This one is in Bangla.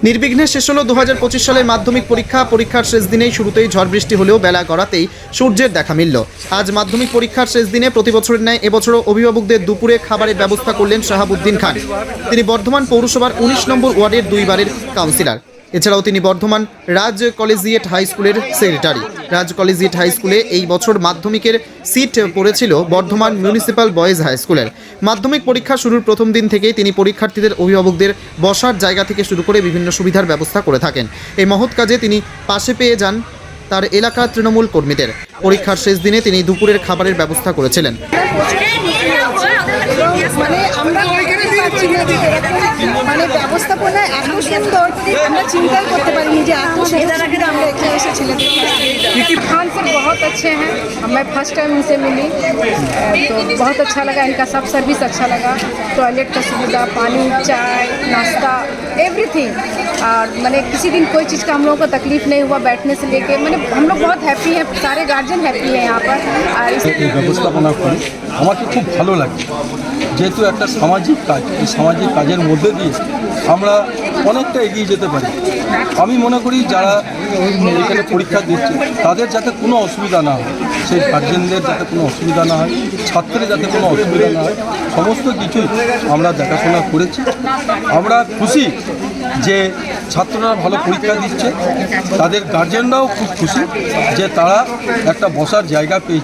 নির্বিঘ্নে শেষ হলো 2025 সালের মাধ্যমিক পরীক্ষার শেষ দিনেই শুরুতেই ঝড় বৃষ্টি হলেও বেলা গড়াতেই সূর্যের দেখা মিলল। আজ মাধ্যমিক পরীক্ষার শেষ দিনে প্রতি বছরের ন্যায় এবছরও অভিভাবকদের দুপুরে খাবারের ব্যবস্থা করলেন শাহাবুদ্দিন খান। তিনি বর্ধমান পৌরসভার 19 নম্বর ওয়ার্ডের 2 বারের কাউন্সিলর। এছাড়াও তিনি বর্ধমান রাজ কলেজিয়েট হাই স্কুলের সেক্রেটারি। রাজ কলেজিয়েট হাই স্কুলে এই বছর মাধ্যমিকের সিট পড়েছিল বর্ধমান মিউনিসিপ্যাল বয়েজ হাই স্কুলের। মাধ্যমিক পরীক্ষা শুরুর প্রথম দিন থেকেই তিনি পরীক্ষার্থীদের অভিভাবকদের বসার জায়গা থেকে শুরু করে বিভিন্ন সুবিধার ব্যবস্থা করে থাকেন। এই মহৎ কাজে তিনি পাশে পেয়ে যান তার এলাকার তৃণমূল কর্মীদের। পরীক্ষার শেষ দিনে তিনি দুপুরের খাবারের ব্যবস্থা করেছিলেন। মানে ব্যবস্থাপনা এত সুন্দর, আমরা চিন্তাই করতে পারিনি যে এত সুবিধা আমরা এখানে এসে ছেলেদের खान सर बहुत अच्छे हैं। मैं फर्स्ट टाइम उनसे मिली तो बहुत अच्छा लगा। इनका सब सर्विस अच्छा लगा। टॉयलेट का सुविधा, पानी, चाय, नाश्ता, एवरीथिंग। और मैंने किसी दिन कोई चीज़ का हम लोगों को तकलीफ नहीं हुआ बैठने से लेके। मैंने हम लोग बहुत हैप्पी हैं, सारे गार्जियन हैप्पी हैं यहाँ पर। और ব্যবস্থাপনা করি আমাকে খুব ভালো লাগে, যেহেতু একটা সামাজিক কাজ, এই সামাজিক কাজের মধ্যে দিয়ে আমরা অনেকটা এগিয়ে যেতে পারি। আমি মনে করি যারা এখানে পরীক্ষা দিচ্ছে তাদের যাতে কোনো অসুবিধা না হয়, সেই গার্জেনদের যাতে কোনো অসুবিধা না হয়, ছাত্রের যাতে কোনো অসুবিধা না হয়, সমস্ত কিছুই আমরা দেখাশোনা করেছি। আমরা খুশি যে ছাত্ররা ভালো পরীক্ষা দিচ্ছে, তাদের গার্জেনরাও খুব খুশি যে তারা একটা বসার জায়গা পেয়েছে।